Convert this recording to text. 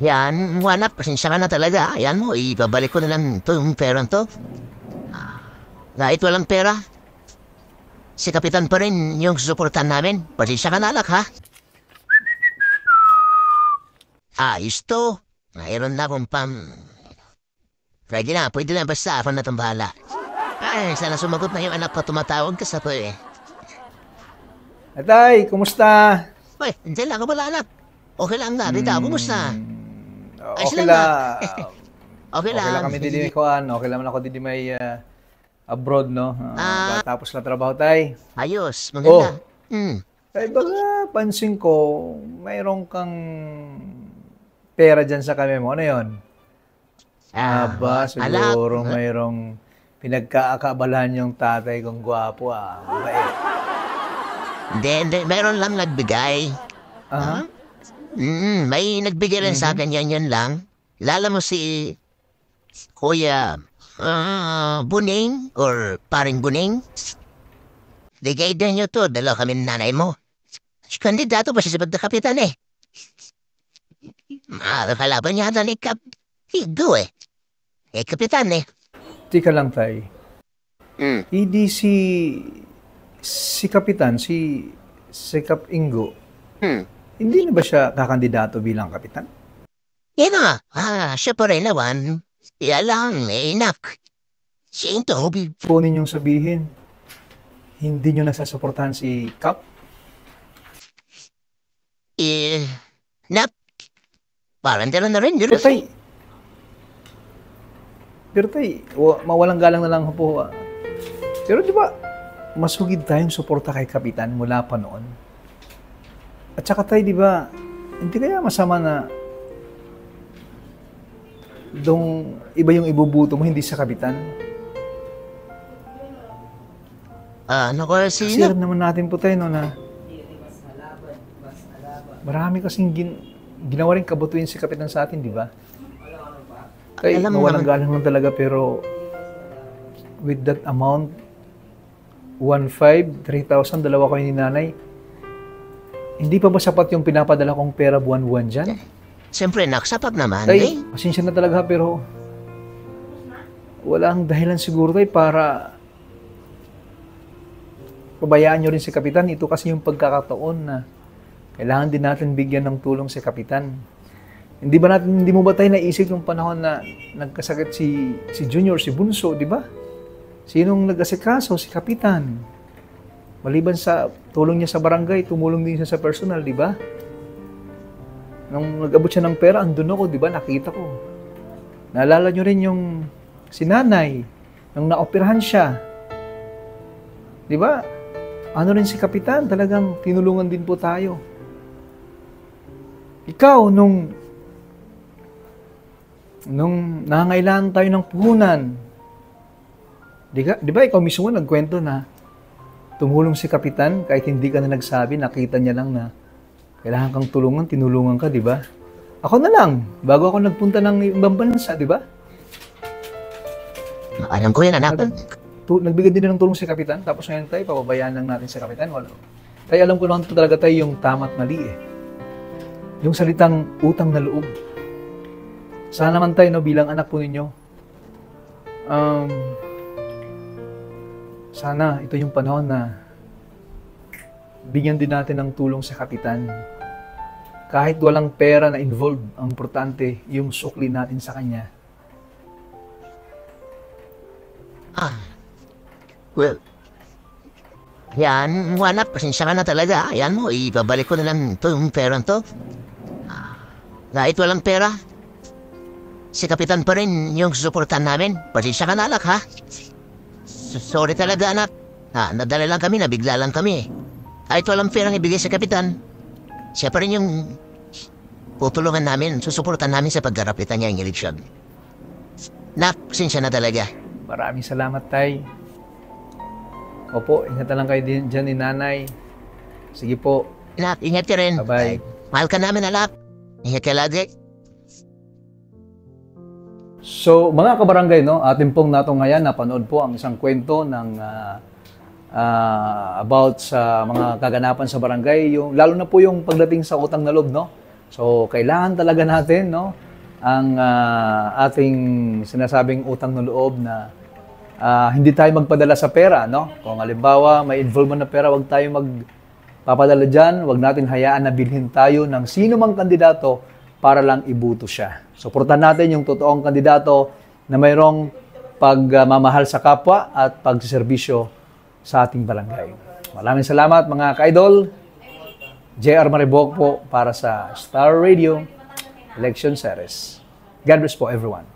Yan, wanap, pasensya ka na talaga. Ayan mo, ibabalik ko na lang to, yung pera to. Kahit walang pera, si Kapitan pa rin yung susuportan namin. Pasensya ka na, alak, ha? Ayos to. Mayroon na akong pwede na, basta ako na itong bahala. Ay, sana sumagot na yung anak ko, tumatawag ka sa to eh. Atay, kumusta? Uy, hindi lang ako wala, anak. Okay lang na, dito, kumusta? Ayos Okay lang na. lang. Okay Okay lang lang. kami didi kuan. Okay lang ako didi may abroad, no? Ah. Tapos na trabaho, tay. Ayos, maganda. Tay, baka pansin ko, mayroon kang pera dyan sa kami mo. Ano yun? Aba, siguro alak. mayroong pinagkaakabalahan yung tatay kong gwapo, Mabait. Hindi, meron lang nagbigay. Aha. May nagbigay rin sa akin, yan lang. Lala mo si Kuya Buning or paring Buning? Bigay din nyo to, dalawa kami ng nanay mo. Kandidato pa siya sa pagkakapitan eh. Kalaban yata ni Higo eh. Eh, kapitan eh. Tika lang, tay. Hindi si Kapitan, si Kap Ingo, hindi na ba siya kakandidato bilang kapitan? Yan nga, siya pa rin naman. Kaya lang, inak. Siya ito, Po ninyong sabihin, hindi nyo nasasuportahan si Kap? nap. Parang tira na rin. Pero tay, mawalang galang na lang po. Pero di ba, masugid tayong suporta kay Kapitan mula pa noon. At saka tay, di ba, hindi kaya masama na iba yung ibubuto mo, hindi sa Kapitan? Ano ko Kasi sino? alam naman natin po tayo, no, na marami kasing ginawa rin kabutuin si Kapitan sa atin, di ba? Kaya Alam mo mawalang naman. galang lang talaga, pero with that amount, 1,500, 3,000, dalawa kayo ni nanay, hindi pa ba sapat yung pinapadala kong pera buwan-buwan dyan? Siyempre, sapat naman. Tay, pasensya na talaga, pero walang dahilan siguro tayo para pabayaan nyo rin si Kapitan. Ito kasi yung pagkakataon na kailangan din natin bigyan ng tulong si Kapitan. Hindi mo ba tayo naisip yung panahon na nagkasakit si Junior, si Bunso, di ba? Sinong nag-asikaso? Si Kapitan. Maliban sa tulong niya sa barangay, tumulong din siya sa personal, di ba? Nung nag-abot siya ng pera, andun ako, di ba? Nakita ko. Naalala nyo rin yung si nanay, nung naoperahan siya. Di ba? Ano rin si Kapitan, talagang tinulungan din po tayo. Ikaw, nung nangangailangan tayo ng puhunan, di ba ikaw mismo nagkwento na tumulong si Kapitan kahit hindi ka na nagsabi, nakita niya lang na kailangan kang tulungan, tinulungan ka, di ba? Ako na lang, bago ako nagpunta ng ibang bansa, di ba? Alam ko yan, anak. Nagbigay din ng tulong si Kapitan, tapos ngayon tayo, pababayaan lang natin si Kapitan. Wala. Tayo alam ko lang talaga tayo yung tama at mali eh. Yung salitang utang na loob. Sana naman tayo, no, bilang anak po ninyo, sana ito yung panahon na bigyan din natin ng tulong sa Kapitan. Kahit walang pera na involved, ang importante, yung sukli natin sa kanya. Well, yan, wanap, pasensya ka na talaga. Ayan mo, ibabalik ko na lang to, yung pera to. Kahit walang pera, si Kapitan pa rin yung susuportan namin. Pasensya ka na, alak, ha? Sorry talaga, anak. Nadala lang kami, nabigla lang kami. Kahit walang perang ibigay sa Kapitan, siya pa rin yung tutulungan namin, susuportan namin sa pagkarapitan niya yung eleksyon. Nak, pasensya na talaga. Maraming salamat, Tay. Opo, ingat na lang kayo dyan ni Nanay. Sige po. Nak, ingat ka rin. Bye-bye. Mahal ka namin, alak. Ingat ka lagi. So, mga kabarangay, no, atin pong natungayan, napanood po ang isang kwento ng about sa mga kaganapan sa barangay, lalo na po yung pagdating sa utang na loob, no? So, kailangan talaga natin, no, ang ating sinasabing utang na loob na hindi tayo magpadala sa pera, no? Kung halimbawa may involvement na pera, wag tayo magpapadala dyan, wag natin hayaan na bilhin tayo ng sino mang kandidato para lang ibuto siya. Suportahan natin yung totoong kandidato na mayroong pagmamahal sa kapwa at pagsiservisyo sa ating barangay. Maraming salamat mga ka-idol. JR Maribok po para sa Star Radio Election Series. God bless po everyone.